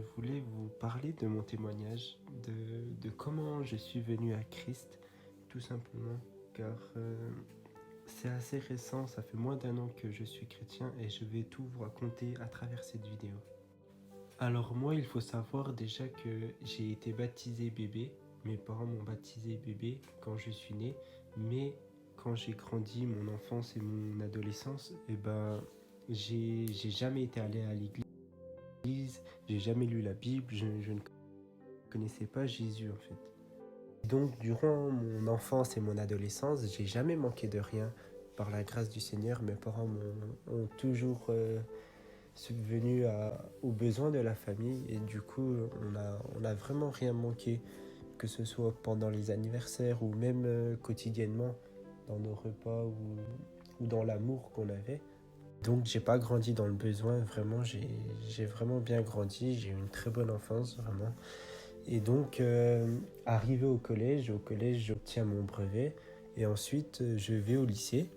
Je voulais vous parler de mon témoignage, de comment je suis venu à Christ, tout simplement, car c'est assez récent, ça fait moins d'1 an que je suis chrétien et je vais tout vous raconter à travers cette vidéo. Alors moi, il faut savoir déjà que j'ai été baptisé bébé, mes parents m'ont baptisé bébé quand je suis né, mais quand j'ai grandi, mon enfance et mon adolescence, j'ai jamais été allé à l'église, j'ai jamais lu la Bible, je ne connaissais pas Jésus en fait. Donc durant mon enfance et mon adolescence, j'ai jamais manqué de rien. Par la grâce du Seigneur, mes parents ont toujours subvenu aux besoins de la famille et du coup on a vraiment rien manqué, que ce soit pendant les anniversaires ou même quotidiennement dans nos repas ou dans l'amour qu'on avait. Donc j'ai pas grandi dans le besoin, vraiment j'ai vraiment bien grandi, j'ai eu une très bonne enfance vraiment. Et donc arrivé au collège j'obtiens mon brevet et ensuite je vais au lycée.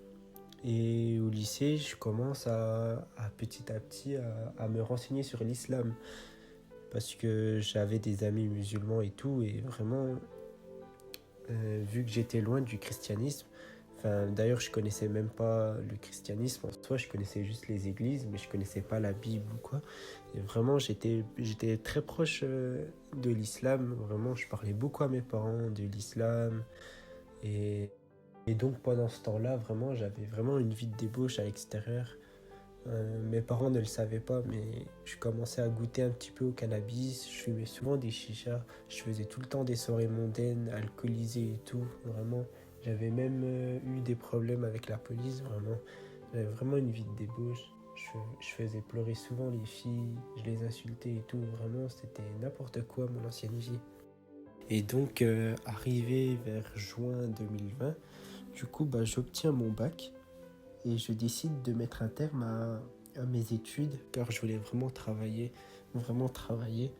Et au lycée, je commence à petit à me renseigner sur l'islam parce que j'avais des amis musulmans et tout, et vraiment, vu que j'étais loin du christianisme, enfin, d'ailleurs, je connaissais même pas le christianisme en soi, je connaissais juste les églises, mais je connaissais pas la Bible ou quoi. Et vraiment, j'étais très proche de l'islam, vraiment, je parlais beaucoup à mes parents de l'islam. Et Et donc pendant ce temps-là, vraiment, j'avais vraiment une vie de débauche à l'extérieur. Mes parents ne le savaient pas, mais je commençais à goûter un petit peu au cannabis. Je fumais souvent des chichas. Je faisais tout le temps des soirées mondaines, alcoolisées et tout. Vraiment, j'avais même eu des problèmes avec la police. Vraiment, j'avais vraiment une vie de débauche. Je faisais pleurer souvent les filles. Je les insultais et tout. Vraiment, c'était n'importe quoi mon ancienne vie. Et donc, arrivé vers juin 2020, du coup, j'obtiens mon bac et je décide de mettre un terme à mes études car je voulais vraiment travailler, vraiment travailler.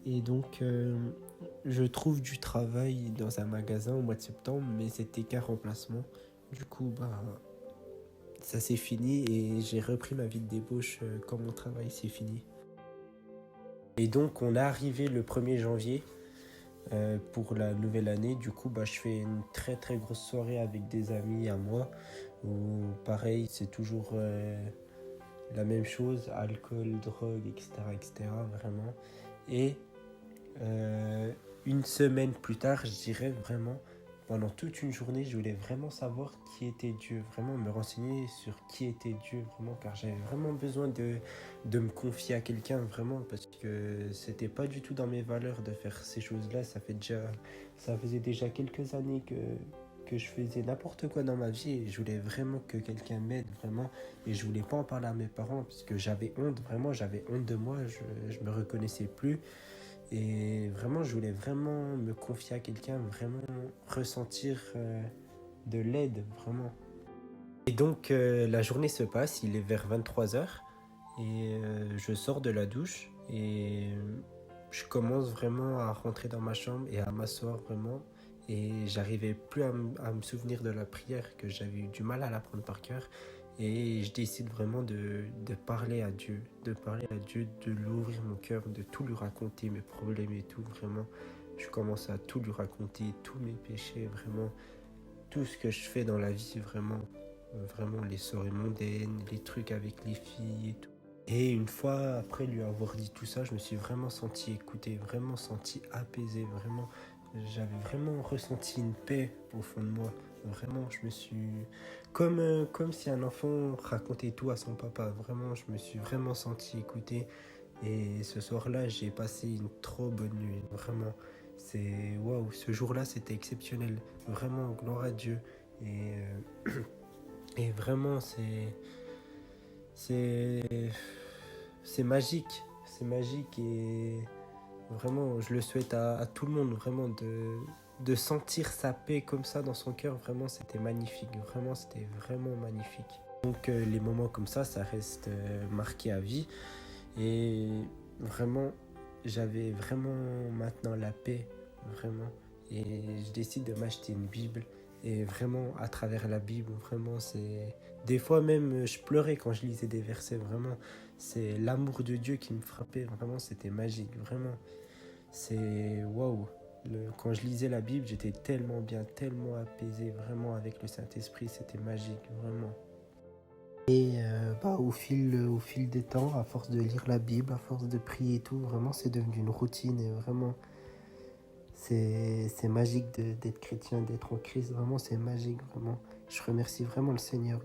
Et donc, je trouve du travail dans un magasin au mois de septembre, mais c'était qu'un remplacement. Du coup, ça s'est fini et j'ai repris ma vie de débauche quand mon travail s'est fini. Et donc, on est arrivé le 1er janvier. Pour la nouvelle année, du coup, je fais une très très grosse soirée avec des amis à moi où pareil, c'est toujours la même chose, alcool, drogue, etc., etc., vraiment. Et une semaine plus tard, je dirais vraiment, pendant toute une journée, je voulais vraiment savoir qui était Dieu, vraiment me renseigner sur qui était Dieu, vraiment, car j'avais vraiment besoin de me confier à quelqu'un, vraiment, parce que c'était pas du tout dans mes valeurs de faire ces choses-là. Ça faisait déjà quelques années que je faisais n'importe quoi dans ma vie et je voulais vraiment que quelqu'un m'aide, vraiment. Et je voulais pas en parler à mes parents parce que j'avais honte, vraiment, j'avais honte de moi, je me reconnaissais plus. Et vraiment, je voulais vraiment me confier à quelqu'un, vraiment ressentir de l'aide, vraiment. Et donc, la journée se passe, il est vers 23h et je sors de la douche et je commence vraiment à rentrer dans ma chambre et à m'asseoir vraiment. Et j'arrivais plus à me souvenir de la prière, que j'avais eu du mal à l'apprendre par cœur. Et je décide vraiment de parler à Dieu, de lui ouvrir mon cœur, de tout lui raconter, mes problèmes et tout, vraiment. Je commence à tout lui raconter, tous mes péchés, vraiment, tout ce que je fais dans la vie, vraiment, vraiment les soirées mondaines, les trucs avec les filles et tout. Et une fois après lui avoir dit tout ça, je me suis vraiment senti écouté, vraiment senti apaisé, vraiment. J'avais vraiment ressenti une paix au fond de moi. Vraiment, je me suis... comme si un enfant racontait tout à son papa. Vraiment, je me suis vraiment senti écouté. Et ce soir-là, j'ai passé une trop bonne nuit. Vraiment, c'est... Waouh, ce jour-là, c'était exceptionnel. Vraiment, gloire à Dieu. Et, et vraiment, C'est... C'est magique. C'est magique et... Vraiment, je le souhaite à tout le monde, vraiment, de sentir sa paix comme ça dans son cœur. Vraiment, c'était magnifique. Vraiment, c'était vraiment magnifique. Donc, les moments comme ça reste marqué à vie. Et vraiment, j'avais vraiment maintenant la paix, vraiment. Et je décide de m'acheter une Bible. Et vraiment, à travers la Bible, vraiment, c'est... Des fois même, je pleurais quand je lisais des versets, vraiment. C'est l'amour de Dieu qui me frappait, vraiment, c'était magique, vraiment. C'est... Waouh! Quand je lisais la Bible, j'étais tellement bien, tellement apaisé, vraiment, avec le Saint-Esprit, c'était magique, vraiment. Et au fil des temps, à force de lire la Bible, à force de prier et tout, vraiment, c'est devenu une routine et vraiment, c'est magique d'être chrétien, d'être en Christ. Vraiment, c'est magique, vraiment. Je remercie vraiment le Seigneur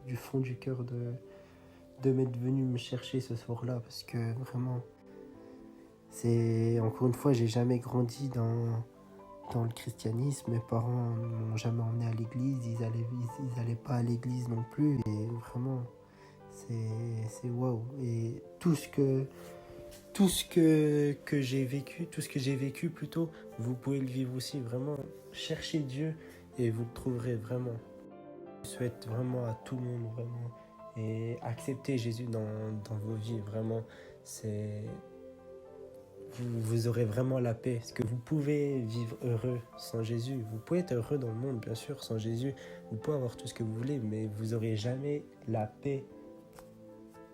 du fond du cœur de m'être venu me chercher ce soir-là parce que vraiment, c'est encore une fois, j'ai jamais grandi dans le christianisme. Mes parents m'ont jamais emmené à l'église, ils allaient pas à l'église non plus. Et vraiment, c'est waouh. Et tout ce que j'ai vécu plutôt, vous pouvez le vivre aussi. Vraiment, cherchez Dieu et vous le trouverez vraiment. Je souhaite vraiment à tout le monde, vraiment. Et acceptez Jésus dans vos vies, vraiment. C'est, vous aurez vraiment la paix. Parce que vous pouvez vivre heureux sans Jésus. Vous pouvez être heureux dans le monde, bien sûr, sans Jésus. Vous pouvez avoir tout ce que vous voulez, mais vous n'aurez jamais la paix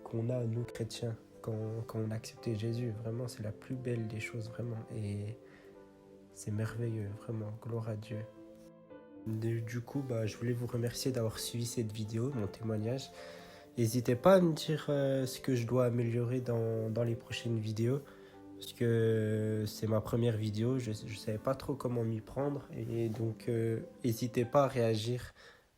qu'on a, nous, chrétiens, quand on a accepté Jésus. Vraiment, c'est la plus belle des choses, vraiment. Et c'est merveilleux, vraiment. Gloire à Dieu. Du coup, je voulais vous remercier d'avoir suivi cette vidéo, mon témoignage. N'hésitez pas à me dire ce que je dois améliorer dans les prochaines vidéos. Parce que c'est ma première vidéo, je ne savais pas trop comment m'y prendre. Et donc, n'hésitez pas à réagir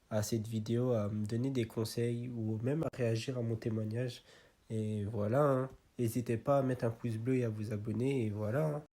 à cette vidéo, à me donner des conseils ou même à réagir à mon témoignage. Et voilà, hein. N'hésitez pas à mettre un pouce bleu et à vous abonner. Et voilà, hein.